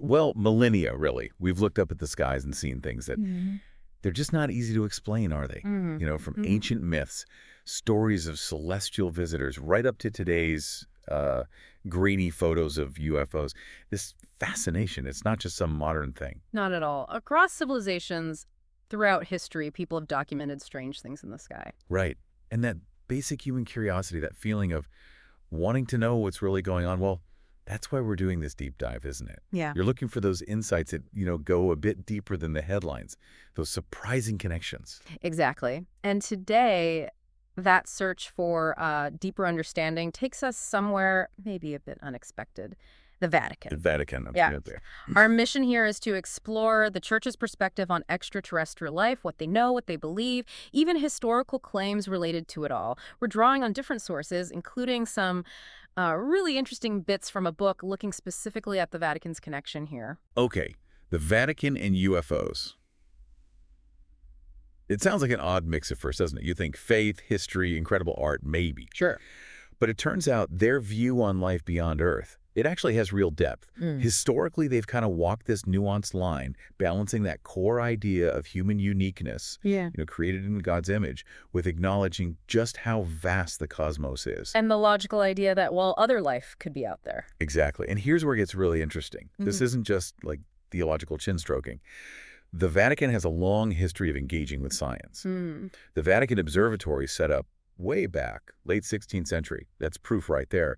Well, millennia, really. We've looked up at the skies and seen things that Hmm. they're just not easy to explain, are they? Hmm. From Hmm. ancient myths, stories of celestial visitors, right up to today's grainy photos of UFOs. This fascination, it's not just some modern thing. Not at all. Across civilizations throughout history, people have documented strange things in the sky. Right. And that basic human curiosity, that feeling of wanting to know what's really going on, well, that's why we're doing this deep dive, isn't it? Yeah. You're looking for those insights that, go a bit deeper than the headlines, those surprising connections. Exactly. And today, that search for deeper understanding takes us somewhere maybe a bit unexpected. The The Vatican. Vatican, Yeah. absolutely. Our mission here is to explore the Church's perspective on extraterrestrial life, what they know, what they believe, even historical claims related to it all. We're drawing on different sources, including some really interesting bits from a book looking specifically at the Vatican's connection here. Okay, the Vatican and UFOs. It sounds like an odd mix at first, doesn't it? You think faith, history, incredible art, maybe. Sure. But it turns out their view on life beyond Earth, it actually has real depth. Historically, they've kind of walked this nuanced line, balancing that core idea of human uniqueness, Yeah. created in God's image, with acknowledging just how vast the cosmos is. And the logical idea that, well, other life could be out there. Exactly. And here's where it gets really interesting. This isn't just like theological chin stroking. The Vatican has a long history of engaging with science. The Vatican Observatory set up way back, late 16th century. That's proof right there.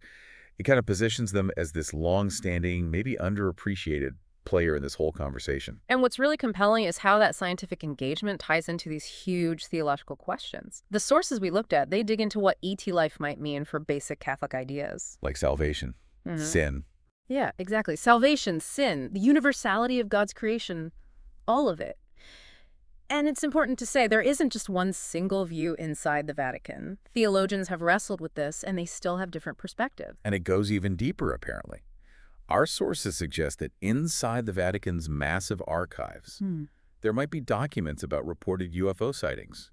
It kind of positions them as this long-standing, maybe underappreciated player in this whole conversation. And what's really compelling is how that scientific engagement ties into these huge theological questions. The sources we looked at, they dig into what ET life might mean for basic Catholic ideas. Like salvation, sin. Yeah, exactly. Salvation, sin, the universality of God's creation, all of it. And it's important to say there isn't just one single view inside the Vatican. Theologians have wrestled with this, and they still have different perspectives. And it goes even deeper, apparently. Our sources suggest that inside the Vatican's massive archives, there might be documents about reported UFO sightings,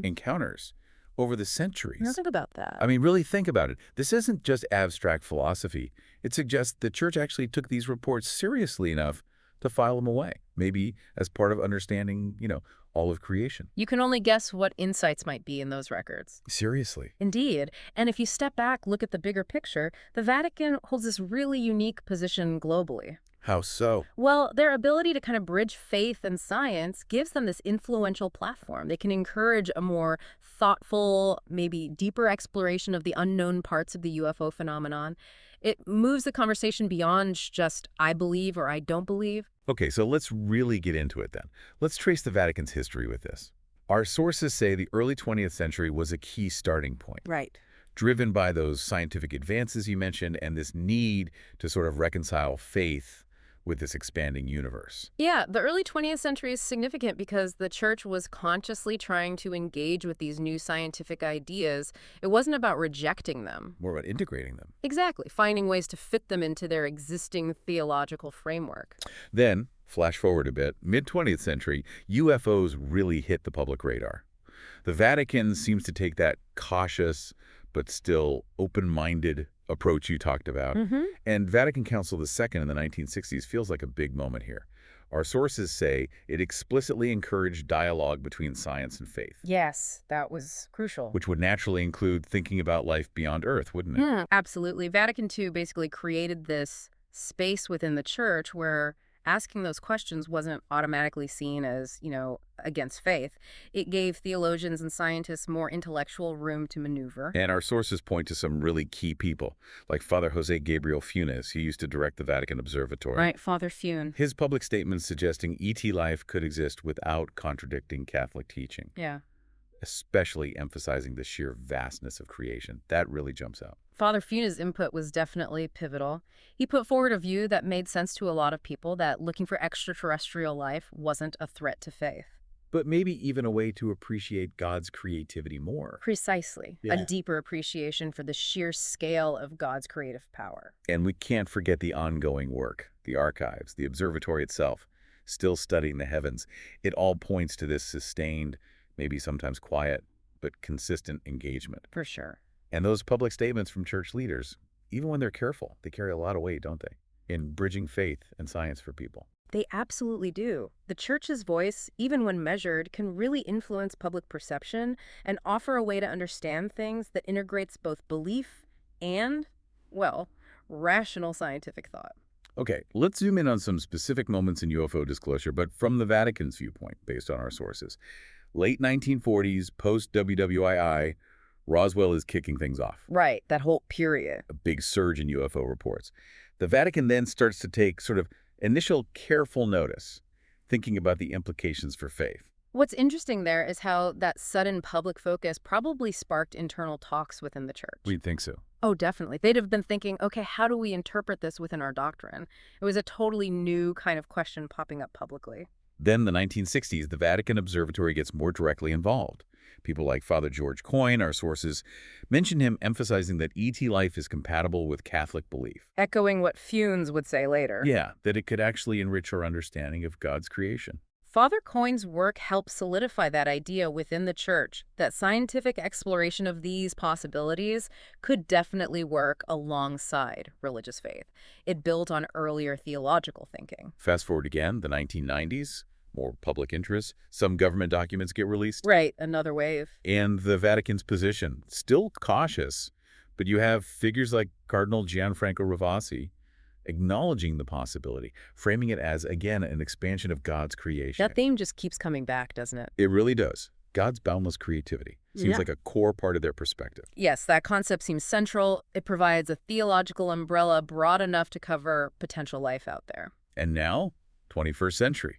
encounters, over the centuries. Now think about that. I mean, really think about it. This isn't just abstract philosophy. It suggests the Church actually took these reports seriously enough to file them away, maybe as part of understanding, all of creation. You can only guess what insights might be in those records. Seriously. Indeed. And if you step back, look at the bigger picture, the Vatican holds this really unique position globally. How so? Well, their ability to kind of bridge faith and science gives them this influential platform. They can encourage a more thoughtful, maybe deeper exploration of the unknown parts of the UFO phenomenon. It moves the conversation beyond just I believe or I don't believe. Okay, so let's really get into it then. Let's trace the Vatican's history with this. Our sources say the early 20th century was a key starting point, Right. driven by those scientific advances you mentioned and this need to sort of reconcile faith with this expanding universe. Yeah, the early 20th century is significant because the Church was consciously trying to engage with these new scientific ideas. It wasn't about rejecting them. More about integrating them. Exactly, finding ways to fit them into their existing theological framework. Then, flash forward a bit, mid-20th century, UFOs really hit the public radar. The Vatican seems to take that cautious but still open-minded approach you talked about. And Vatican Council II in the 1960s feels like a big moment here. Our sources say it explicitly encouraged dialogue between science and faith, Yes, that was crucial. which would naturally include thinking about life beyond Earth, wouldn't it? Absolutely. Vatican II basically created this space within the Church where asking those questions wasn't automatically seen as, against faith. It gave theologians and scientists more intellectual room to maneuver. And our sources point to some really key people, like Father Jose Gabriel Funes, who used to direct the Vatican Observatory. Right, Father Fune. His public statements suggesting ET life could exist without contradicting Catholic teaching, Yeah. especially emphasizing the sheer vastness of creation. That really jumps out. Father Fune's input was definitely pivotal. He put forward a view that made sense to a lot of people, that looking for extraterrestrial life wasn't a threat to faith. But maybe even a way to appreciate God's creativity more. Precisely. Yeah. A deeper appreciation for the sheer scale of God's creative power. And we can't forget the ongoing work, the archives, the observatory itself, still studying the heavens. It all points to this sustained, maybe sometimes quiet, but consistent engagement. For sure. And those public statements from church leaders, even when they're careful, they carry a lot of weight, don't they? in bridging faith and science for people. They absolutely do. The church's voice, even when measured, can really influence public perception and offer a way to understand things that integrates both belief and, well, rational scientific thought. Okay, let's zoom in on some specific moments in UFO disclosure, but from the Vatican's viewpoint, based on our sources. Late 1940s, post-WWII, Roswell is kicking things off. Right, that whole period. A big surge in UFO reports. The Vatican then starts to take sort of initial careful notice, thinking about the implications for faith. What's interesting there is how that sudden public focus probably sparked internal talks within the church. We'd think so. Oh, definitely. They'd have been thinking, okay, how do we interpret this within our doctrine? It was a totally new kind of question popping up publicly. Then the 1960s, the Vatican Observatory gets more directly involved. People like Father George Coyne, our sources, mention him emphasizing that ET life is compatible with Catholic belief. Echoing what Funes would say later. Yeah, that it could actually enrich our understanding of God's creation. Father Coyne's work helped solidify that idea within the church, that scientific exploration of these possibilities could definitely work alongside religious faith. It built on earlier theological thinking. Fast forward again, the 1990s, more public interest, some government documents get released. Right, another wave. And the Vatican's position, still cautious, but you have figures like Cardinal Gianfranco Ravasi acknowledging the possibility, framing it as, again, an expansion of God's creation. That theme just keeps coming back, doesn't it? It really does. God's boundless creativity seems like a core part of their perspective. Yes, that concept seems central. It provides a theological umbrella broad enough to cover potential life out there. And now, 21st century.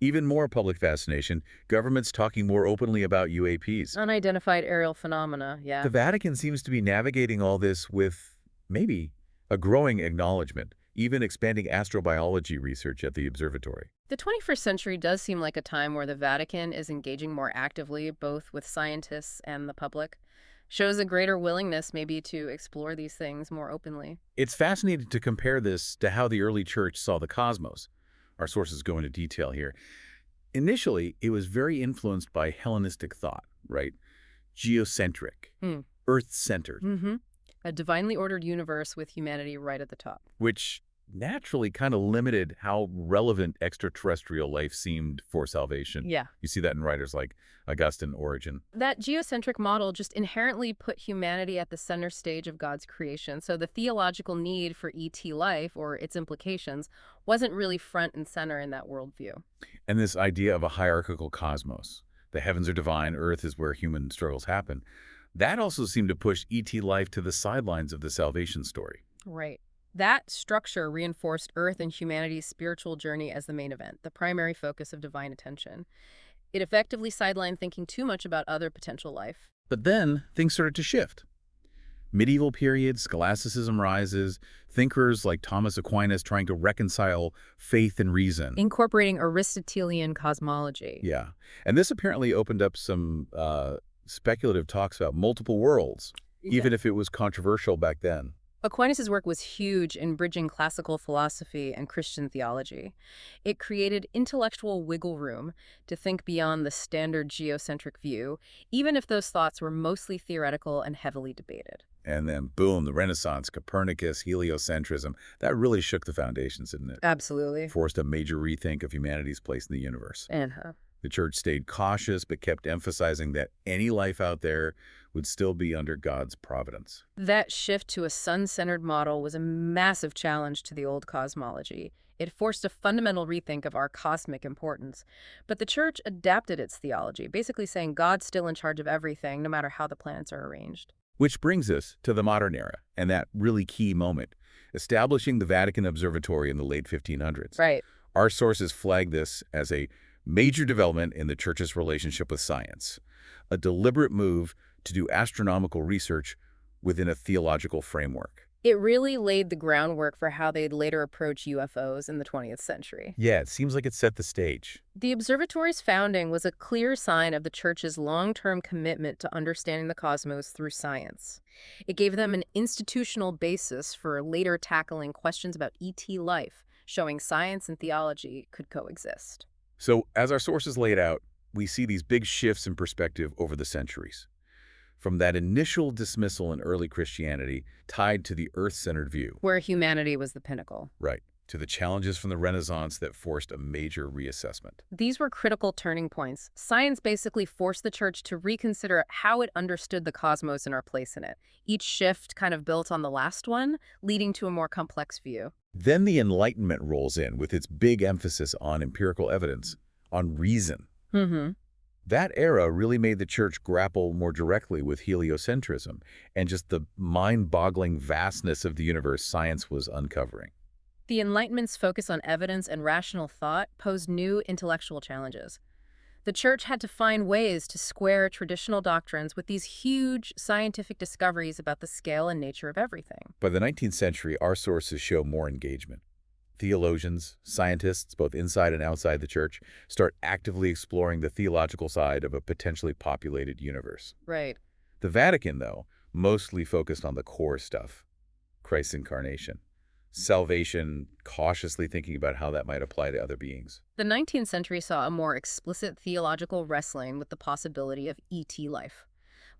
Even more public fascination, governments talking more openly about UAPs. Unidentified aerial phenomena, yeah. The Vatican seems to be navigating all this with, maybe, a growing acknowledgement, even expanding astrobiology research at the observatory. The 21st century does seem like a time where the Vatican is engaging more actively, both with scientists and the public. Shows a greater willingness maybe to explore these things more openly. It's fascinating to compare this to how the early church saw the cosmos. Our sources go into detail here. Initially, it was very influenced by Hellenistic thought, right? Geocentric, Earth-centered. A divinely ordered universe with humanity right at the top. Which naturally kind of limited how relevant extraterrestrial life seemed for salvation. Yeah. You see that in writers like Augustine, Origen. That geocentric model just inherently put humanity at the center stage of God's creation, so the theological need for ET life, or its implications, wasn't really front and center in that worldview. And this idea of a hierarchical cosmos, the heavens are divine, Earth is where human struggles happen, that also seemed to push ET life to the sidelines of the salvation story. Right. That structure reinforced Earth and humanity's spiritual journey as the main event, the primary focus of divine attention. It effectively sidelined thinking too much about other potential life. But then things started to shift. Medieval period, scholasticism rises, thinkers like Thomas Aquinas trying to reconcile faith and reason. Incorporating Aristotelian cosmology. Yeah. And this apparently opened up some speculative talks about multiple worlds, even if it was controversial back then. Aquinas' work was huge in bridging classical philosophy and Christian theology. It created intellectual wiggle room to think beyond the standard geocentric view, even if those thoughts were mostly theoretical and heavily debated. And then, boom, the Renaissance, Copernicus, heliocentrism, that really shook the foundations, didn't it? Absolutely. Forced a major rethink of humanity's place in the universe. The church stayed cautious, but kept emphasizing that any life out there would still be under God's providence. That shift to a sun-centered model was a massive challenge to the old cosmology. It forced a fundamental rethink of our cosmic importance. But the church adapted its theology, basically saying God's still in charge of everything, no matter how the planets are arranged. Which brings us to the modern era, and that really key moment, establishing the Vatican Observatory in the late 1500s. Right. Our sources flag this as a major development in the church's relationship with science, a deliberate move to do astronomical research within a theological framework. It really laid the groundwork for how they'd later approach UFOs in the 20th century. Yeah, it seems like it set the stage. The observatory's founding was a clear sign of the church's long-term commitment to understanding the cosmos through science. It gave them an institutional basis for later tackling questions about ET life, showing science and theology could coexist. So, as our sources laid out, we see these big shifts in perspective over the centuries. from that initial dismissal in early Christianity tied to the earth-centered view. Where humanity was the pinnacle. Right. To the challenges from the Renaissance that forced a major reassessment. These were critical turning points. Science basically forced the church to reconsider how it understood the cosmos and our place in it. Each shift kind of built on the last one, leading to a more complex view. Then the Enlightenment rolls in with its big emphasis on empirical evidence, on reason. Mm-hmm. That era really made the church grapple more directly with heliocentrism and just the mind-boggling vastness of the universe science was uncovering. The Enlightenment's focus on evidence and rational thought posed new intellectual challenges. The church had to find ways to square traditional doctrines with these huge scientific discoveries about the scale and nature of everything. By the 19th century, our sources show more engagement. Theologians, scientists, both inside and outside the church, start actively exploring the theological side of a potentially populated universe. Right. The Vatican, though, mostly focused on the core stuff. Christ's incarnation. Salvation, cautiously thinking about how that might apply to other beings. The 19th century saw a more explicit theological wrestling with the possibility of ET life,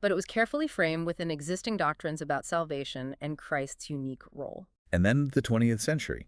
but it was carefully framed within existing doctrines about salvation and Christ's unique role. And then the 20th century.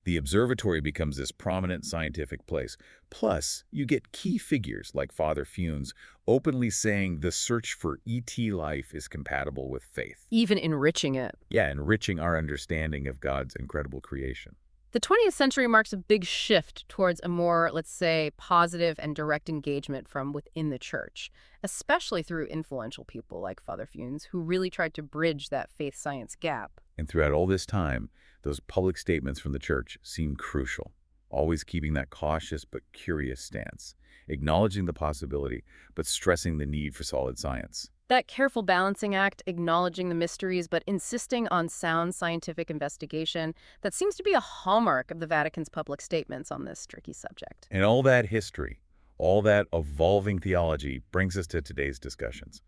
The observatory becomes this prominent scientific place. Plus, you get key figures like Father Funes openly saying the search for ET life is compatible with faith. Even enriching it. Yeah, enriching our understanding of God's incredible creation. The 20th century marks a big shift towards a more, let's say, positive and direct engagement from within the church, especially through influential people like Father Funes, who really tried to bridge that faith-science gap. And throughout all this time, those public statements from the church seem crucial, always keeping that cautious but curious stance, acknowledging the possibility, but stressing the need for solid science. That careful balancing act, acknowledging the mysteries but insisting on sound scientific investigation, that seems to be a hallmark of the Vatican's public statements on this tricky subject. And all that history, all that evolving theology brings us to today's discussions,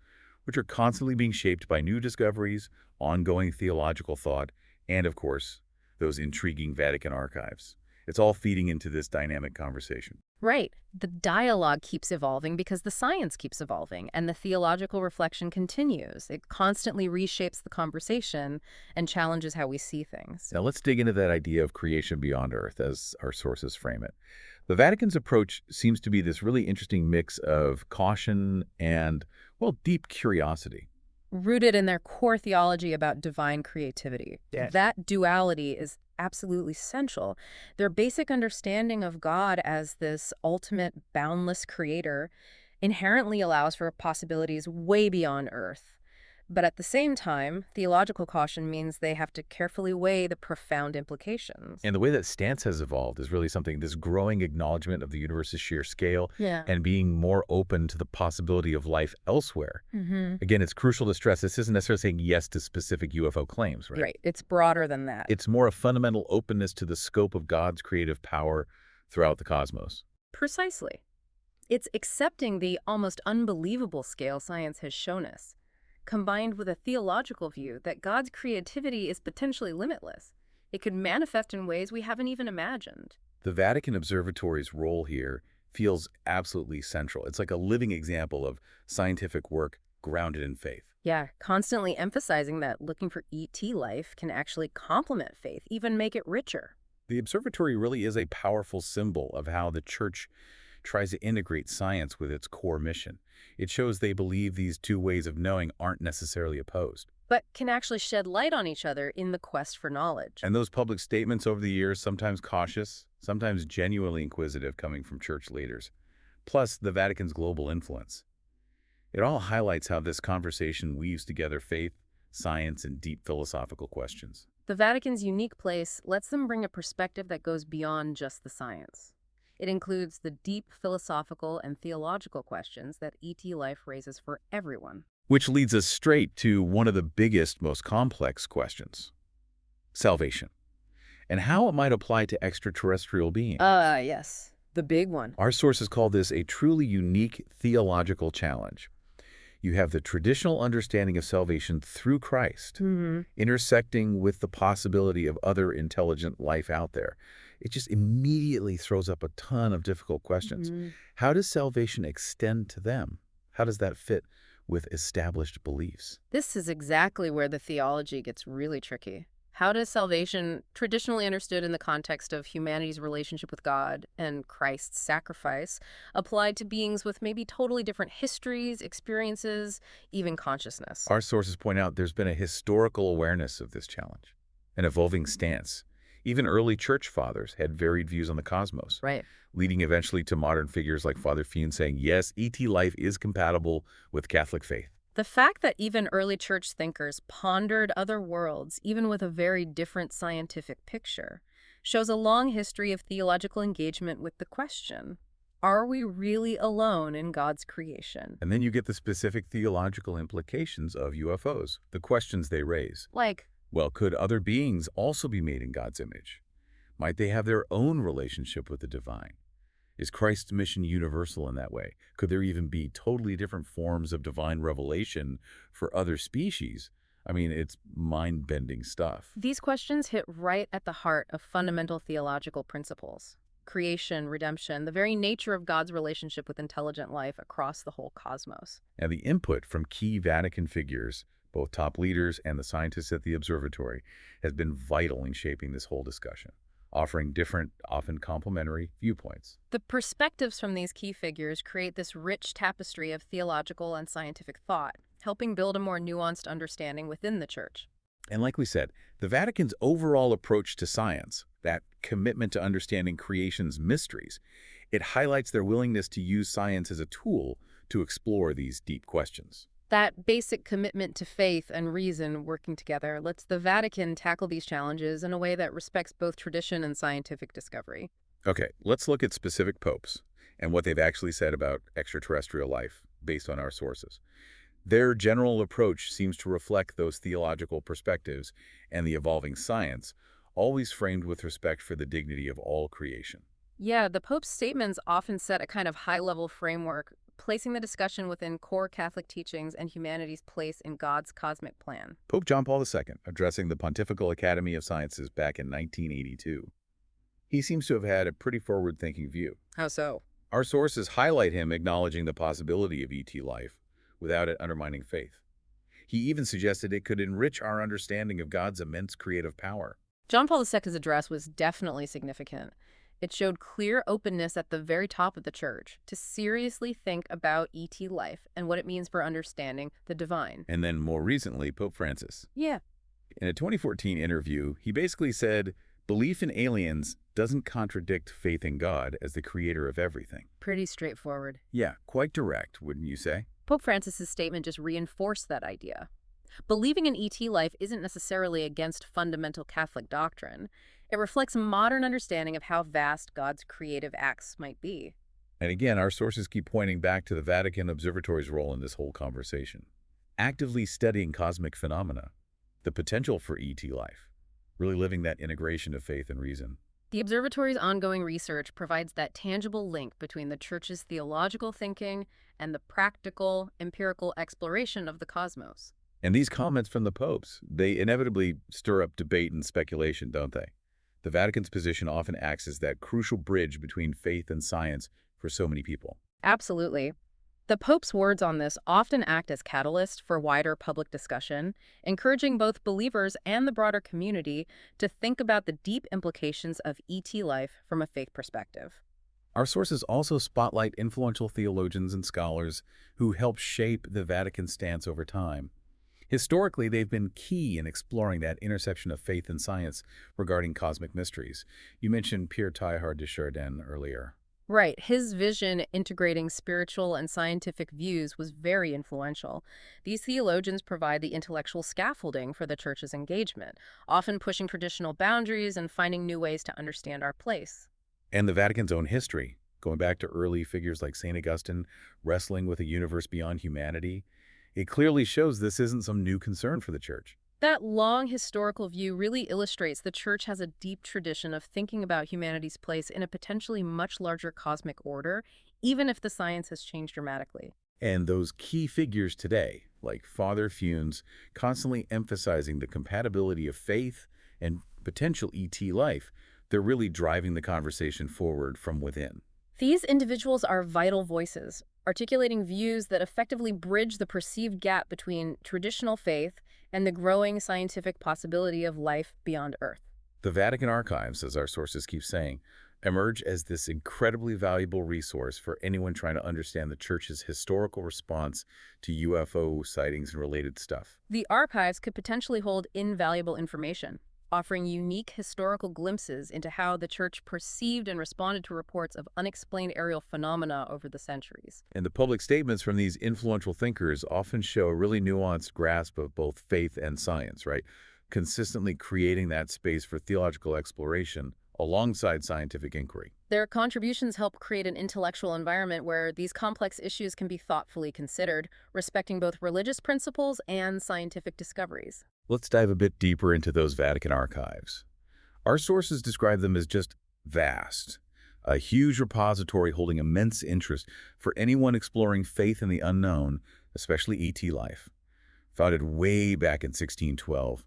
which are constantly being shaped by new discoveries, ongoing theological thought, and, of course, those intriguing Vatican archives. It's all feeding into this dynamic conversation. Right. The dialogue keeps evolving because the science keeps evolving, and the theological reflection continues. It constantly reshapes the conversation and challenges how we see things. Now let's dig into that idea of creation beyond Earth as our sources frame it. The Vatican's approach seems to be this really interesting mix of caution and, well, deep curiosity. Rooted in their core theology about divine creativity. Yeah. That duality is absolutely central. Their basic understanding of God as this ultimate, boundless creator inherently allows for possibilities way beyond Earth. But at the same time, theological caution means they have to carefully weigh the profound implications. And the way that stance has evolved is really something, this growing acknowledgement of the universe's sheer scale and being more open to the possibility of life elsewhere. Again, it's crucial to stress this isn't necessarily saying yes to specific UFO claims, right? Right. It's broader than that. It's more a fundamental openness to the scope of God's creative power throughout the cosmos. Precisely. It's accepting the almost unbelievable scale science has shown us, combined with a theological view that God's creativity is potentially limitless. It could manifest in ways we haven't even imagined. The Vatican Observatory's role here feels absolutely central. It's like a living example of scientific work grounded in faith. Yeah, constantly emphasizing that looking for ET life can actually complement faith, even make it richer. The observatory really is a powerful symbol of how the Church tries to integrate science with its core mission. It shows they believe these two ways of knowing aren't necessarily opposed. But can actually shed light on each other in the quest for knowledge. And those public statements over the years, sometimes cautious, sometimes genuinely inquisitive coming from church leaders, plus the Vatican's global influence. It all highlights how this conversation weaves together faith, science, and deep philosophical questions. The Vatican's unique place lets them bring a perspective that goes beyond just the science. It includes the deep philosophical and theological questions that ET life raises for everyone. Which leads us straight to one of the biggest, most complex questions: salvation, and how it might apply to extraterrestrial beings. Yes, the big one. Our sources call this a truly unique theological challenge. You have the traditional understanding of salvation through Christ, intersecting with the possibility of other intelligent life out there. It just immediately throws up a ton of difficult questions. How does salvation extend to them? How does that fit with established beliefs. This is exactly where the theology gets really tricky. How does salvation, traditionally understood in the context of humanity's relationship with God and Christ's sacrifice, apply to beings with maybe totally different histories, experiences, even consciousness? Our sources point out there's been a historical awareness of this challenge, an evolving stance. Even early church fathers had varied views on the cosmos, Right. leading eventually to modern figures like Father Fune saying, yes, ET life is compatible with Catholic faith. The fact that even early church thinkers pondered other worlds, even with a very different scientific picture, shows a long history of theological engagement with the question, are we really alone in God's creation? And then you get the specific theological implications of UFOs, the questions they raise. Like, Well, could other beings also be made in God's image? Might they have their own relationship with the divine? Is Christ's mission universal in that way? Could there even be totally different forms of divine revelation for other species? I mean, it's mind-bending stuff. these questions hit right at the heart of fundamental theological principles. Creation, redemption, the very nature of God's relationship with intelligent life across the whole cosmos. And the input from key Vatican figures, both top leaders and the scientists at the observatory, has been vital in shaping this whole discussion, offering different, often complementary viewpoints. The perspectives from these key figures create this rich tapestry of theological and scientific thought, helping build a more nuanced understanding within the Church. And like we said, the Vatican's overall approach to science, that commitment to understanding creation's mysteries, it highlights their willingness to use science as a tool to explore these deep questions. That basic commitment to faith and reason working together lets the Vatican tackle these challenges in a way that respects both tradition and scientific discovery. Okay, let's look at specific popes and what they've actually said about extraterrestrial life based on our sources. Their general approach seems to reflect those theological perspectives and the evolving science, always framed with respect for the dignity of all creation. Yeah, the Pope's statements often set a kind of high-level framework, placing the discussion within core Catholic teachings and humanity's place in God's cosmic plan. Pope John Paul II, addressing the Pontifical Academy of Sciences back in 1982. He seems to have had a pretty forward-thinking view. How so? Our sources highlight him acknowledging the possibility of ET life without it undermining faith. He even suggested it could enrich our understanding of God's immense creative power. John Paul II's address was definitely significant. It showed clear openness at the very top of the Church to seriously think about ET life and what it means for understanding the divine. And then more recently, Pope Francis. Yeah. In a 2014 interview, he basically said, belief in aliens doesn't contradict faith in God as the creator of everything. Pretty straightforward. Yeah, quite direct, wouldn't you say? Pope Francis's statement just reinforced that idea. Believing in ET life isn't necessarily against fundamental Catholic doctrine. It reflects a modern understanding of how vast God's creative acts might be. And again, our sources keep pointing back to the Vatican Observatory's role in this whole conversation. Actively studying cosmic phenomena, the potential for ET life, really living that integration of faith and reason. The observatory's ongoing research provides that tangible link between the Church's theological thinking and the practical, empirical exploration of the cosmos. And these comments from the popes, they inevitably stir up debate and speculation, don't they? The Vatican's position often acts as that crucial bridge between faith and science for so many people. Absolutely. The Pope's words on this often act as catalyst for wider public discussion, encouraging both believers and the broader community to think about the deep implications of ET life from a faith perspective. Our sources also spotlight influential theologians and scholars who help shape the Vatican's stance over time. Historically, they've been key in exploring that intersection of faith and science regarding cosmic mysteries. You mentioned Pierre Teilhard de Chardin earlier. Right. His vision integrating spiritual and scientific views was very influential. These theologians provide the intellectual scaffolding for the Church's engagement, often pushing traditional boundaries and finding new ways to understand our place. And the Vatican's own history, going back to early figures like St. Augustine, wrestling with a universe beyond humanity, it clearly shows this isn't some new concern for the Church. That long historical view really illustrates the Church has a deep tradition of thinking about humanity's place in a potentially much larger cosmic order, even if the science has changed dramatically. And those key figures today, like Father Funes, constantly emphasizing the compatibility of faith and potential ET life, they're really driving the conversation forward from within. These individuals are vital voices, articulating views that effectively bridge the perceived gap between traditional faith and the growing scientific possibility of life beyond Earth. The Vatican archives, as our sources keep saying, emerge as this incredibly valuable resource for anyone trying to understand the Church's historical response to UFO sightings and related stuff. The archives could potentially hold invaluable information, offering unique historical glimpses into how the Church perceived and responded to reports of unexplained aerial phenomena over the centuries. And the public statements from these influential thinkers often show a really nuanced grasp of both faith and science, right? Consistently creating that space for theological exploration alongside scientific inquiry. Their contributions help create an intellectual environment where these complex issues can be thoughtfully considered, respecting both religious principles and scientific discoveries. Let's dive a bit deeper into those Vatican archives. Our sources describe them as just vast, a huge repository holding immense interest for anyone exploring faith in the unknown, especially ET life. Founded way back in 1612.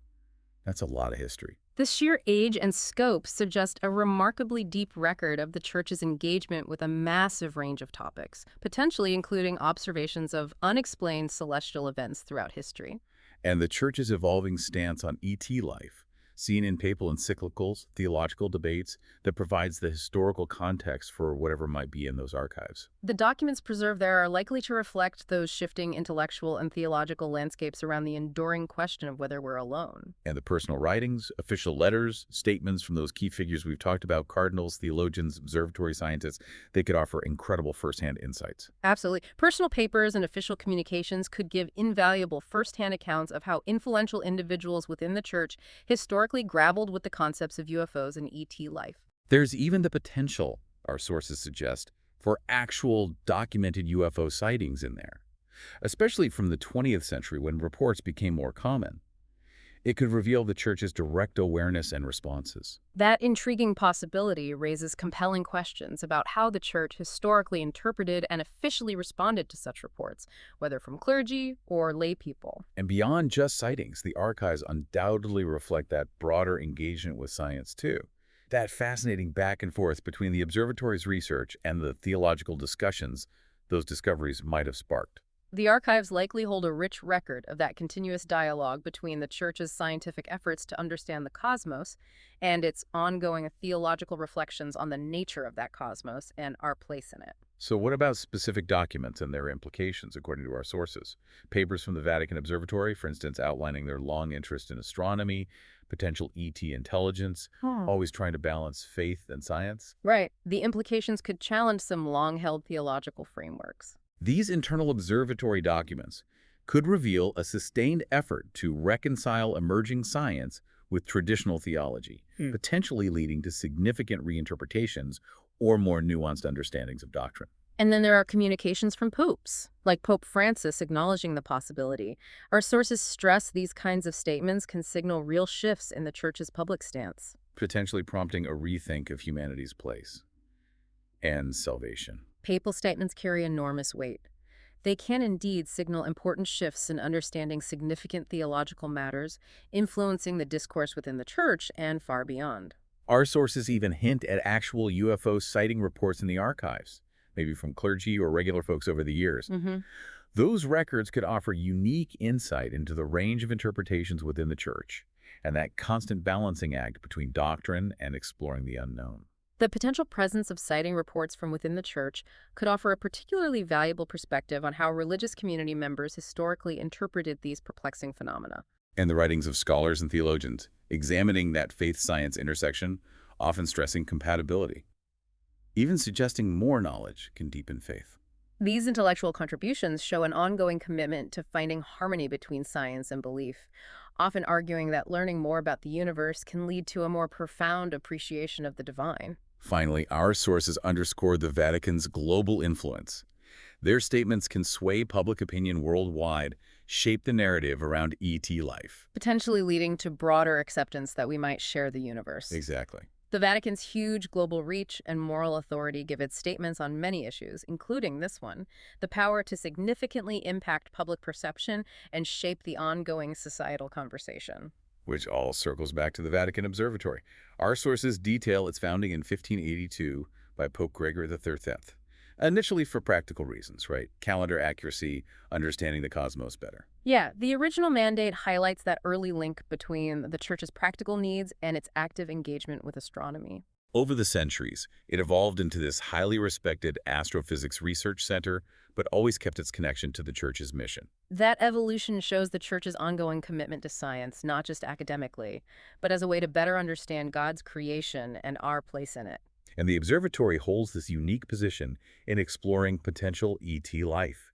That's a lot of history. The sheer age and scope suggest a remarkably deep record of the Church's engagement with a massive range of topics, potentially including observations of unexplained celestial events throughout history. And the Church's evolving stance on ET life, seen in papal encyclicals, theological debates, that provides the historical context for whatever might be in those archives. The documents preserved there are likely to reflect those shifting intellectual and theological landscapes around the enduring question of whether we're alone. And the personal writings, official letters, statements from those key figures we've talked about, cardinals, theologians, observatory scientists, they could offer incredible firsthand insights. Absolutely. Personal papers and official communications could give invaluable firsthand accounts of how influential individuals within the Church historically grappled with the concepts of UFOs and ET life. There's even the potential, our sources suggest, for actual documented UFO sightings in there, especially from the 20th century when reports became more common. It could reveal the Church's direct awareness and responses. That intriguing possibility raises compelling questions about how the Church historically interpreted and officially responded to such reports, whether from clergy or lay people. And beyond just sightings, the archives undoubtedly reflect that broader engagement with science too. That fascinating back and forth between the observatory's research and the theological discussions those discoveries might have sparked. The archives likely hold a rich record of that continuous dialogue between the Church's scientific efforts to understand the cosmos and its ongoing theological reflections on the nature of that cosmos and our place in it. So what about specific documents and their implications, according to our sources? Papers from the Vatican Observatory, for instance, outlining their long interest in astronomy, potential ET intelligence, always trying to balance faith and science. Right. The implications could challenge some long-held theological frameworks. These internal observatory documents could reveal a sustained effort to reconcile emerging science with traditional theology, potentially leading to significant reinterpretations or more nuanced understandings of doctrine. And then there are communications from popes, like Pope Francis acknowledging the possibility. Our sources stress these kinds of statements can signal real shifts in the Church's public stance, Potentially prompting a rethink of humanity's place and salvation. Papal statements carry enormous weight. They can indeed signal important shifts in understanding significant theological matters, influencing the discourse within the Church and far beyond. Our sources even hint at actual UFO sighting reports in the archives, maybe from clergy or regular folks over the years. Those records could offer unique insight into the range of interpretations within the Church and that constant balancing act between doctrine and exploring the unknown. The potential presence of sighting reports from within the Church could offer a particularly valuable perspective on how religious community members historically interpreted these perplexing phenomena. And the writings of scholars and theologians, examining that faith-science intersection, often stressing compatibility. Even suggesting more knowledge can deepen faith. These intellectual contributions show an ongoing commitment to finding harmony between science and belief, often arguing that learning more about the universe can lead to a more profound appreciation of the divine. Finally, our sources underscore the Vatican's global influence. Their statements can sway public opinion worldwide, shape the narrative around ET life. Potentially leading to broader acceptance that we might share the universe. Exactly. The Vatican's huge global reach and moral authority give its statements on many issues, including this one, the power to significantly impact public perception and shape the ongoing societal conversation. Which all circles back to the Vatican Observatory. Our sources detail its founding in 1582 by Pope Gregory XIII, Initially for practical reasons, right? Calendar accuracy, understanding the cosmos better. Yeah, the original mandate highlights that early link between the church's practical needs and its active engagement with astronomy. Over the centuries, it evolved into this highly respected astrophysics research center, but always kept its connection to the church's mission. That evolution shows the church's ongoing commitment to science, not just academically, but as a way to better understand God's creation and our place in it. And the observatory holds this unique position in exploring potential ET life,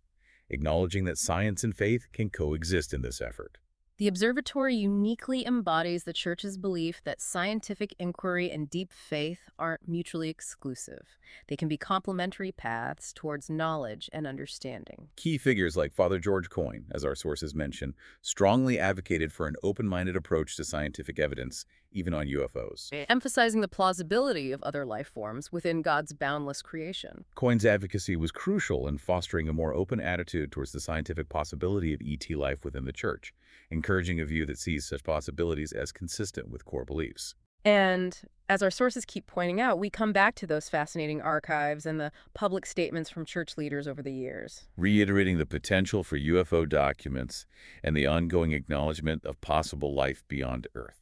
acknowledging that science and faith can coexist in this effort. The observatory uniquely embodies the church's belief that scientific inquiry and deep faith aren't mutually exclusive. They can be complementary paths towards knowledge and understanding. Key figures like Father George Coyne, as our sources mention, strongly advocated for an open-minded approach to scientific evidence, even on UFOs. Emphasizing the plausibility of other life forms within God's boundless creation. Coyne's advocacy was crucial in fostering a more open attitude towards the scientific possibility of ET life within the church, encouraging a view that sees such possibilities as consistent with core beliefs. And as our sources keep pointing out, we come back to those fascinating archives and the public statements from church leaders over the years, Reiterating the potential for UFO documents and the ongoing acknowledgement of possible life beyond Earth.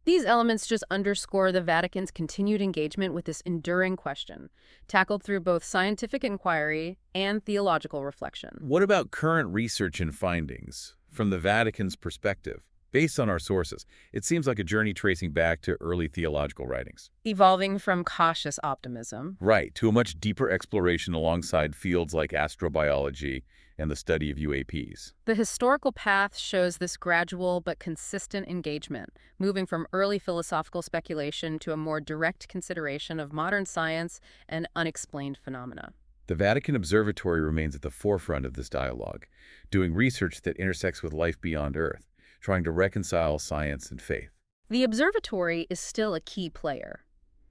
These elements just underscore the Vatican's continued engagement with this enduring question, tackled through both scientific inquiry and theological reflection. What about current research and findings? From the Vatican's perspective, based on our sources, it seems like a journey tracing back to early theological writings. Evolving from cautious optimism. Right, to a much deeper exploration alongside fields like astrobiology and the study of UAPs. The historical path shows this gradual but consistent engagement, moving from early philosophical speculation to a more direct consideration of modern science and unexplained phenomena. The Vatican Observatory remains at the forefront of this dialogue, doing research that intersects with life beyond Earth, trying to reconcile science and faith. The observatory is still a key player,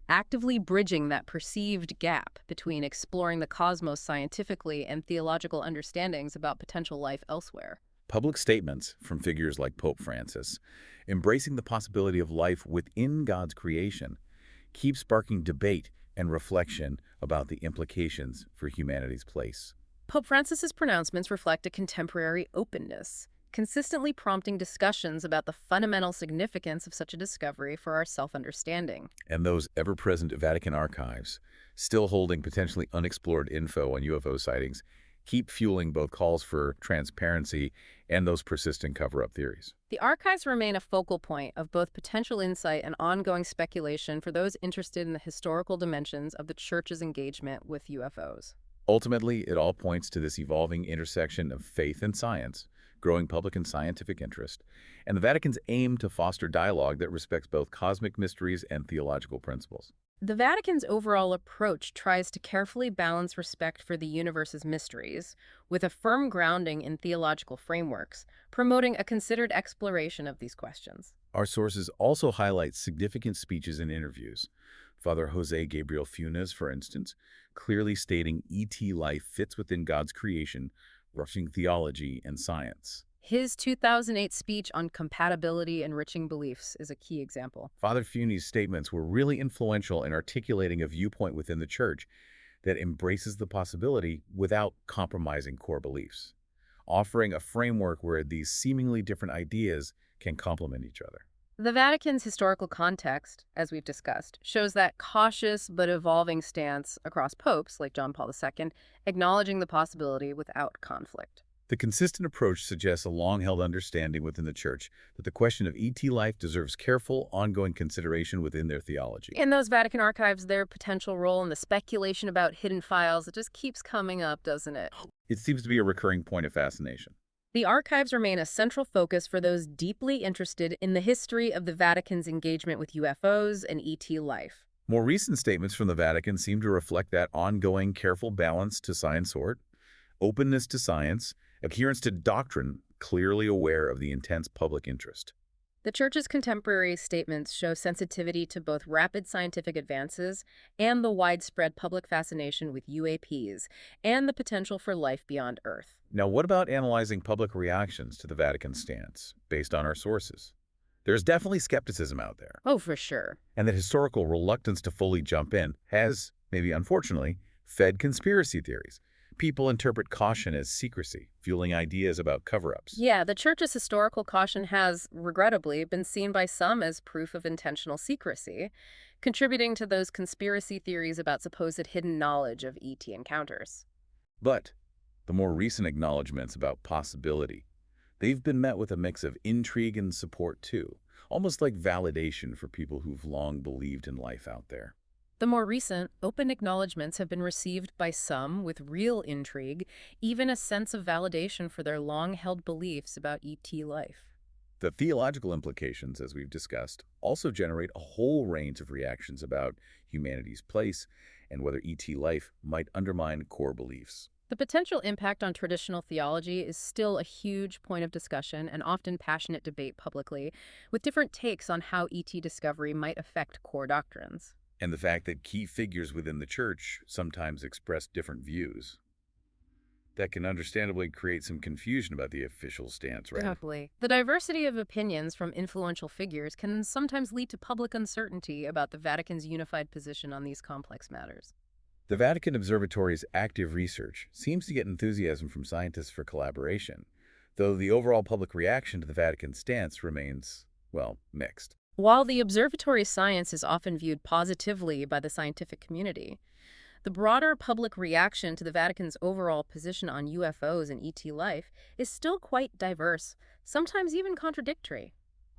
actively bridging that perceived gap between exploring the cosmos scientifically and theological understandings about potential life elsewhere. Public statements from figures like Pope Francis, embracing the possibility of life within God's creation, keep sparking debate and reflection about the implications for humanity's place. Pope Francis's pronouncements reflect a contemporary openness, consistently prompting discussions about the fundamental significance of such a discovery for our self-understanding. And those ever-present Vatican archives, still holding potentially unexplored info on UFO sightings, keep fueling both calls for transparency and those persistent cover-up theories. The archives remain a focal point of both potential insight and ongoing speculation for those interested in the historical dimensions of the Church's engagement with UFOs. Ultimately, it all points to this evolving intersection of faith and science, growing public and scientific interest, and the Vatican's aim to foster dialogue that respects both cosmic mysteries and theological principles. The Vatican's overall approach tries to carefully balance respect for the universe's mysteries with a firm grounding in theological frameworks, promoting a considered exploration of these questions. Our sources also highlight significant speeches and interviews. Father Jose Gabriel Funes, for instance, clearly stating ET life fits within God's creation, rushing theology and science. His 2008 speech on compatibility enriching beliefs is a key example. Father Funes' statements were really influential in articulating a viewpoint within the Church that embraces the possibility without compromising core beliefs, offering a framework where these seemingly different ideas can complement each other. The Vatican's historical context, as we've discussed, shows that cautious but evolving stance across popes, like John Paul II, acknowledging the possibility without conflict. The consistent approach suggests a long-held understanding within the Church that the question of ET life deserves careful, ongoing consideration within their theology. In those Vatican archives, their potential role in the speculation about hidden files, it just keeps coming up, doesn't it? It seems to be a recurring point of fascination. The archives remain a central focus for those deeply interested in the history of the Vatican's engagement with UFOs and ET life. More recent statements from the Vatican seem to reflect that ongoing, careful balance to science sort, openness to science, adherence to doctrine, clearly aware of the intense public interest. The Church's contemporary statements show sensitivity to both rapid scientific advances and the widespread public fascination with UAPs and the potential for life beyond Earth. Now, what about analyzing public reactions to the Vatican stance, based on our sources? There's definitely skepticism out there. Oh, for sure. And that historical reluctance to fully jump in has, maybe unfortunately, fed conspiracy theories. People interpret caution as secrecy, fueling ideas about cover-ups. Yeah, the Church's historical caution has, regrettably, been seen by some as proof of intentional secrecy, contributing to those conspiracy theories about supposed hidden knowledge of ET encounters. But the more recent acknowledgments about possibility, they've been met with a mix of intrigue and support too, almost like validation for people who've long believed in life out there. The more recent, open acknowledgments have been received by some with real intrigue, even a sense of validation for their long-held beliefs about ET life. The theological implications, as we've discussed, also generate a whole range of reactions about humanity's place and whether ET life might undermine core beliefs. The potential impact on traditional theology is still a huge point of discussion and often passionate debate publicly, with different takes on how ET discovery might affect core doctrines. And the fact that key figures within the church sometimes express different views. That can understandably create some confusion about the official stance, right? Definitely. The diversity of opinions from influential figures can sometimes lead to public uncertainty about the Vatican's unified position on these complex matters. The Vatican Observatory's active research seems to get enthusiasm from scientists for collaboration, though the overall public reaction to the Vatican's stance remains, well, mixed. While the observatory's science is often viewed positively by the scientific community, the broader public reaction to the Vatican's overall position on UFOs and ET life is still quite diverse, sometimes even contradictory.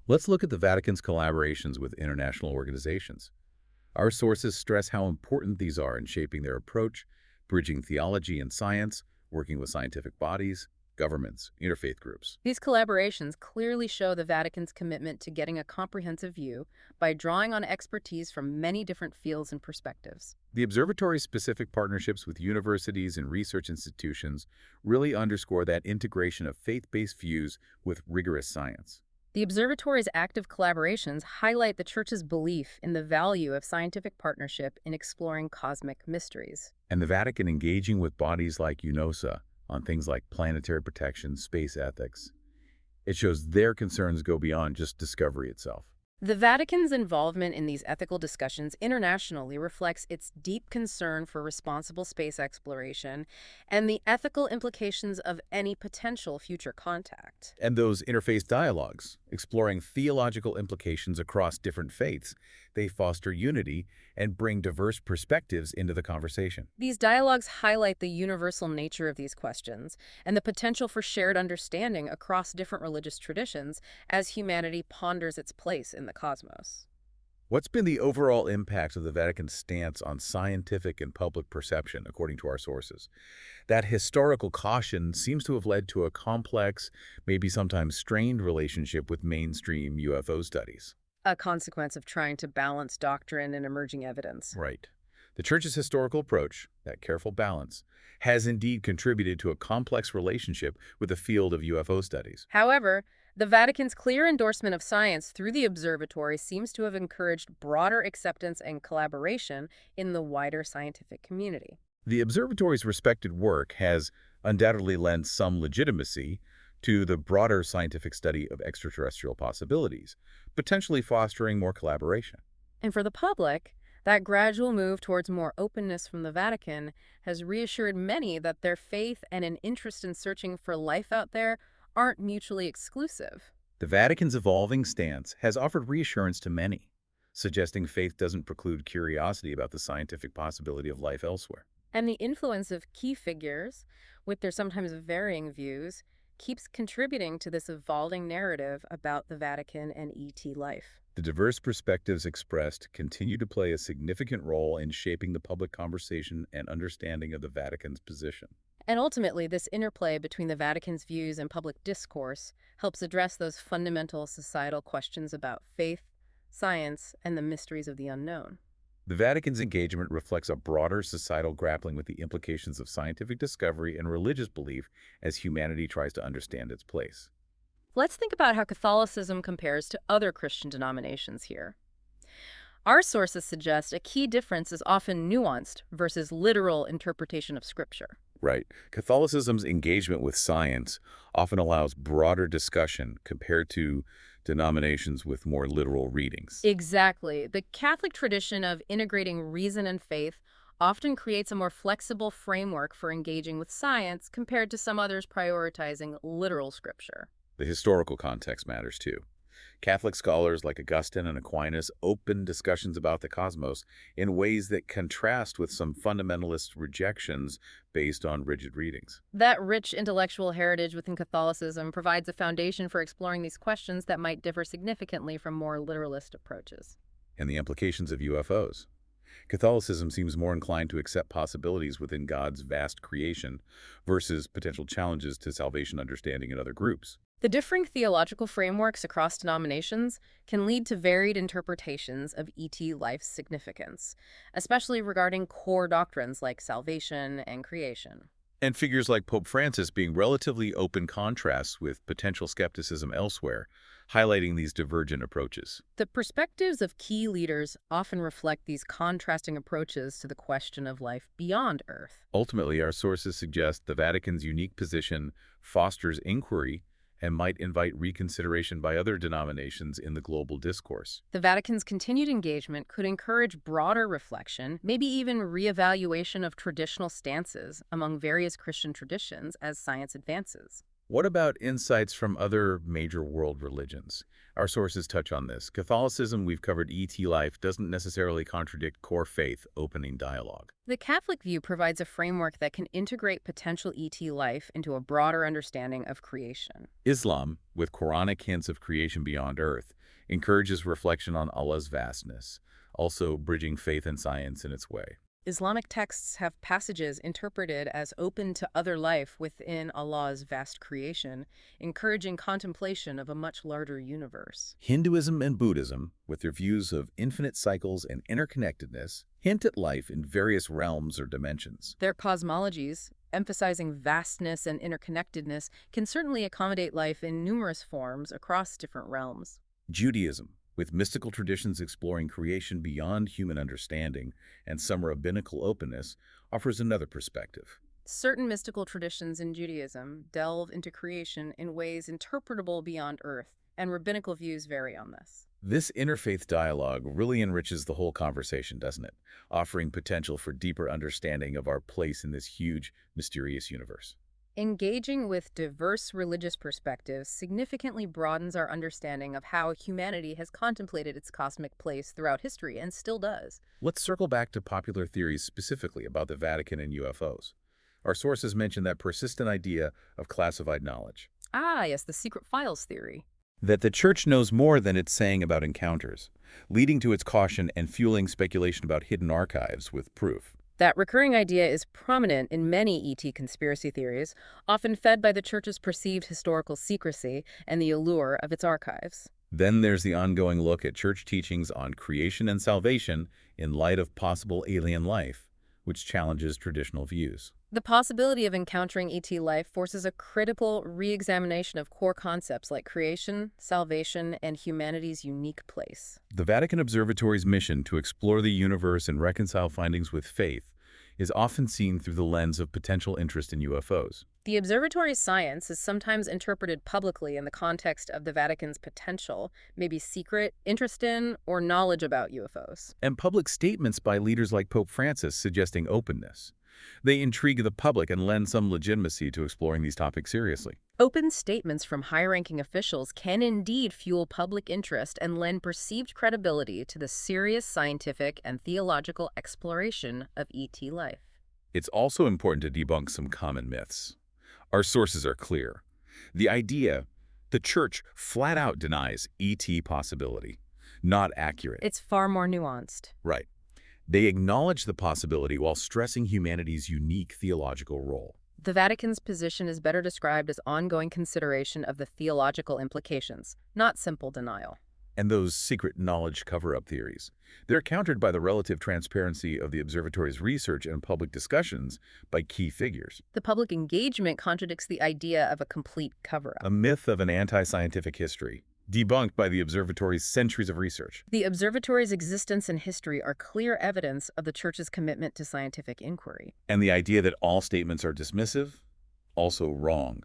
Let's look at the Vatican's collaborations with international organizations. Our sources stress how important these are in shaping their approach, bridging theology and science, working with scientific bodies, governments, interfaith groups. These collaborations clearly show the Vatican's commitment to getting a comprehensive view by drawing on expertise from many different fields and perspectives. The observatory's specific partnerships with universities and research institutions really underscore that integration of faith-based views with rigorous science. The observatory's active collaborations highlight the Church's belief in the value of scientific partnership in exploring cosmic mysteries. And the Vatican engaging with bodies like UNOSA on things like planetary protection, space ethics. It shows their concerns go beyond just discovery itself. The Vatican's involvement in these ethical discussions internationally reflects its deep concern for responsible space exploration and the ethical implications of any potential future contact. And those interfaith dialogues, exploring theological implications across different faiths, they foster unity and bring diverse perspectives into the conversation. These dialogues highlight the universal nature of these questions and the potential for shared understanding across different religious traditions as humanity ponders its place in the cosmos. What's been the overall impact of the Vatican's stance on scientific and public perception, according to our sources? That historical caution seems to have led to a complex, maybe sometimes strained relationship with mainstream UFO studies. A consequence of trying to balance doctrine and emerging evidence. Right. The Church's historical approach, that careful balance, has indeed contributed to a complex relationship with the field of UFO studies. However, the Vatican's clear endorsement of science through the observatory seems to have encouraged broader acceptance and collaboration in the wider scientific community. The observatory's respected work has undoubtedly lent some legitimacy to the broader scientific study of extraterrestrial possibilities, potentially fostering more collaboration. And for the public, that gradual move towards more openness from the Vatican has reassured many that their faith and an interest in searching for life out there aren't mutually exclusive. The Vatican's evolving stance has offered reassurance to many, suggesting faith doesn't preclude curiosity about the scientific possibility of life elsewhere. And the influence of key figures, with their sometimes varying views, keeps contributing to this evolving narrative about the Vatican and ET life. The diverse perspectives expressed continue to play a significant role in shaping the public conversation and understanding of the Vatican's position. And ultimately, this interplay between the Vatican's views and public discourse helps address those fundamental societal questions about faith, science, and the mysteries of the unknown. The Vatican's engagement reflects a broader societal grappling with the implications of scientific discovery and religious belief as humanity tries to understand its place. Let's think about how Catholicism compares to other Christian denominations here. Our sources suggest a key difference is often nuanced versus literal interpretation of Scripture. Right. Catholicism's engagement with science often allows broader discussion compared to denominations with more literal readings. Exactly. The Catholic tradition of integrating reason and faith often creates a more flexible framework for engaging with science compared to some others prioritizing literal scripture. The historical context matters too. Catholic scholars like Augustine and Aquinas open discussions about the cosmos in ways that contrast with some fundamentalist rejections based on rigid readings. That rich intellectual heritage within Catholicism provides a foundation for exploring these questions that might differ significantly from more literalist approaches. And the implications of UFOs. Catholicism seems more inclined to accept possibilities within God's vast creation versus potential challenges to salvation understanding in other groups. The differing theological frameworks across denominations can lead to varied interpretations of ET life's significance, especially regarding core doctrines like salvation and creation. And figures like Pope Francis being relatively open contrasts with potential skepticism elsewhere, highlighting these divergent approaches. The perspectives of key leaders often reflect these contrasting approaches to the question of life beyond Earth. Ultimately, our sources suggest the Vatican's unique position fosters inquiry and might invite reconsideration by other denominations in the global discourse. The Vatican's continued engagement could encourage broader reflection, maybe even reevaluation of traditional stances among various Christian traditions as science advances. What about insights from other major world religions? Our sources touch on this. Catholicism, we've covered ET life, doesn't necessarily contradict core faith opening dialogue. The Catholic view provides a framework that can integrate potential ET life into a broader understanding of creation. Islam, with Quranic hints of creation beyond Earth, encourages reflection on Allah's vastness, also bridging faith and science in its way. Islamic texts have passages interpreted as open to other life within Allah's vast creation, encouraging contemplation of a much larger universe. Hinduism and Buddhism, with their views of infinite cycles and interconnectedness, hint at life in various realms or dimensions. Their cosmologies, emphasizing vastness and interconnectedness, can certainly accommodate life in numerous forms across different realms. Judaism, with mystical traditions exploring creation beyond human understanding and some rabbinical openness, offers another perspective. Certain mystical traditions in Judaism delve into creation in ways interpretable beyond Earth, and rabbinical views vary on this. This interfaith dialogue really enriches the whole conversation, doesn't it? Offering potential for deeper understanding of our place in this huge, mysterious universe. Engaging with diverse religious perspectives significantly broadens our understanding of how humanity has contemplated its cosmic place throughout history and still does. Let's circle back to popular theories specifically about the Vatican and UFOs. Our sources mention that persistent idea of classified knowledge. Ah, yes, the secret files theory. That the Church knows more than it's saying about encounters, leading to its caution and fueling speculation about hidden archives with proof. That recurring idea is prominent in many ET conspiracy theories, often fed by the Church's perceived historical secrecy and the allure of its archives. Then there's the ongoing look at Church teachings on creation and salvation in light of possible alien life, which challenges traditional views. The possibility of encountering ET life forces a critical re-examination of core concepts like creation, salvation, and humanity's unique place. The Vatican Observatory's mission to explore the universe and reconcile findings with faith is often seen through the lens of potential interest in UFOs. The observatory's science is sometimes interpreted publicly in the context of the Vatican's potential, maybe secret, interest in, or knowledge about UFOs. And public statements by leaders like Pope Francis suggesting openness. They intrigue the public and lend some legitimacy to exploring these topics seriously. Open statements from high-ranking officials can indeed fuel public interest and lend perceived credibility to the serious scientific and theological exploration of ET life. It's also important to debunk some common myths. Our sources are clear. The idea, the Church flat out denies ET possibility. Not accurate. It's far more nuanced. Right. They acknowledge the possibility while stressing humanity's unique theological role. The Vatican's position is better described as ongoing consideration of the theological implications, not simple denial. And those secret knowledge cover-up theories, they're countered by the relative transparency of the observatory's research and public discussions by key figures. The public engagement contradicts the idea of a complete cover-up. A myth of an anti-scientific history, debunked by the observatory's centuries of research. The observatory's existence and history are clear evidence of the Church's commitment to scientific inquiry. And the idea that all statements are dismissive? Also wrong.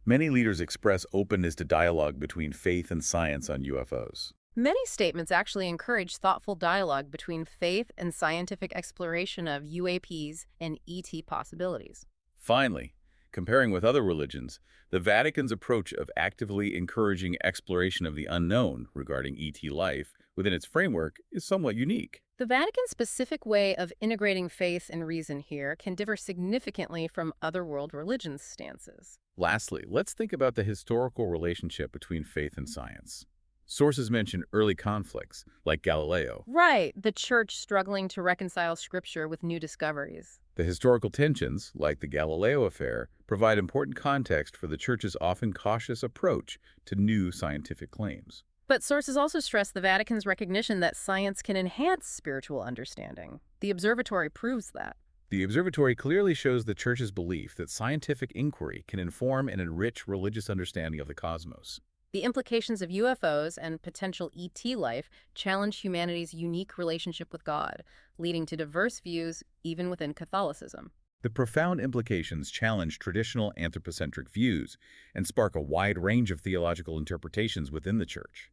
Many leaders express openness to dialogue between faith and science on UFOs. Many statements actually encourage thoughtful dialogue between faith and scientific exploration of UAPs and ET possibilities. Finally, comparing with other religions, the Vatican's approach of actively encouraging exploration of the unknown regarding ET life within its framework is somewhat unique. The Vatican's specific way of integrating faith and reason here can differ significantly from other world religions' stances. Lastly, let's think about the historical relationship between faith and science. Sources mention early conflicts, like Galileo. Right, the church struggling to reconcile scripture with new discoveries. The historical tensions, like the Galileo affair, provide important context for the church's often cautious approach to new scientific claims. But sources also stress the Vatican's recognition that science can enhance spiritual understanding. The observatory proves that. The observatory clearly shows the church's belief that scientific inquiry can inform and enrich religious understanding of the cosmos. The implications of UFOs and potential ET life challenge humanity's unique relationship with God, leading to diverse views even within Catholicism. The profound implications challenge traditional anthropocentric views and spark a wide range of theological interpretations within the church.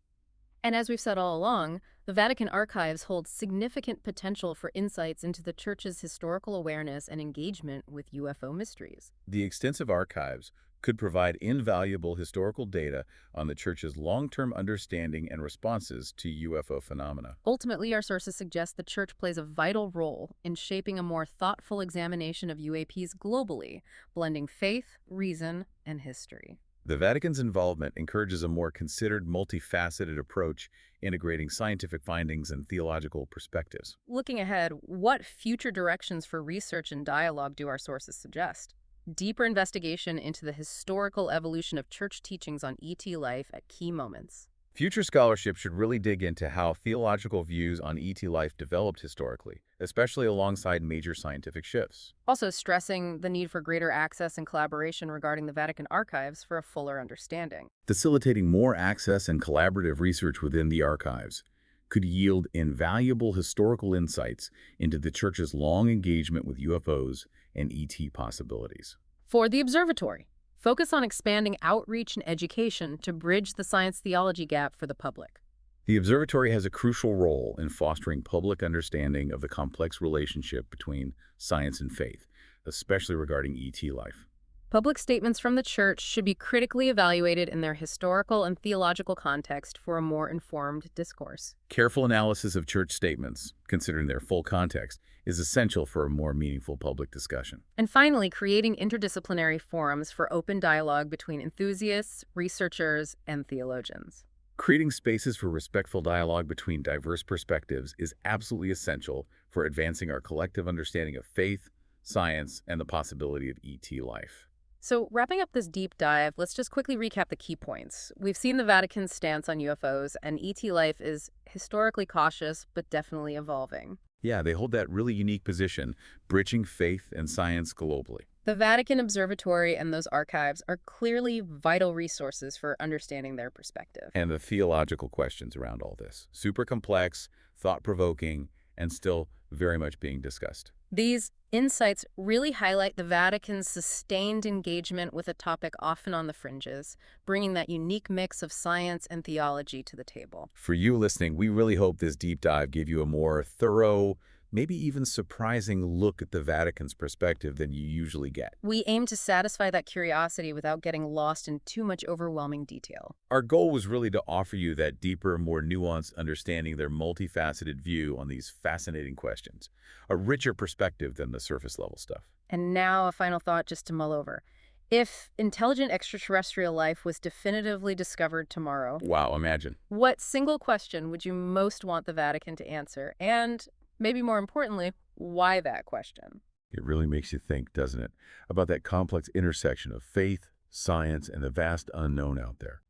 And as we've said all along, the Vatican archives hold significant potential for insights into the Church's historical awareness and engagement with UFO mysteries. The extensive archives could provide invaluable historical data on the Church's long-term understanding and responses to UFO phenomena. Ultimately, our sources suggest the Church plays a vital role in shaping a more thoughtful examination of UAPs globally, blending faith, reason, and history. The Vatican's involvement encourages a more considered, multifaceted approach, integrating scientific findings and theological perspectives. Looking ahead, what future directions for research and dialogue do our sources suggest? Deeper investigation into the historical evolution of church teachings on ET life at key moments. Future scholarship should really dig into how theological views on ET life developed historically, especially alongside major scientific shifts. Also stressing the need for greater access and collaboration regarding the Vatican archives for a fuller understanding. Facilitating more access and collaborative research within the archives could yield invaluable historical insights into the Church's long engagement with UFOs and ET possibilities. For the observatory, focus on expanding outreach and education to bridge the science theology gap for the public. The observatory has a crucial role in fostering public understanding of the complex relationship between science and faith, especially regarding ET life. Public statements from the Church should be critically evaluated in their historical and theological context for a more informed discourse. Careful analysis of church statements, considering their full context, is essential for a more meaningful public discussion. And finally, creating interdisciplinary forums for open dialogue between enthusiasts, researchers, and theologians. Creating spaces for respectful dialogue between diverse perspectives is absolutely essential for advancing our collective understanding of faith, science, and the possibility of ET life. So, wrapping up this deep dive, let's just quickly recap the key points. We've seen the Vatican's stance on UFOs, and ET life is historically cautious, but definitely evolving. Yeah, they hold that really unique position, bridging faith and science globally. The Vatican Observatory and those archives are clearly vital resources for understanding their perspective. And the theological questions around all this, super complex, thought-provoking, and still very much being discussed. These insights really highlight the Vatican's sustained engagement with a topic often on the fringes, bringing that unique mix of science and theology to the table. For you listening, we really hope this deep dive gave you a more thorough, maybe even surprising look at the Vatican's perspective than you usually get. We aim to satisfy that curiosity without getting lost in too much overwhelming detail. Our goal was really to offer you that deeper, more nuanced understanding of their multifaceted view on these fascinating questions, a richer perspective than the surface-level stuff. And now a final thought just to mull over. If intelligent extraterrestrial life was definitively discovered tomorrow, Wow, imagine. what single question would you most want the Vatican to answer? And maybe more importantly, why that question? It really makes you think, doesn't it, about that complex intersection of faith, science, and the vast unknown out there.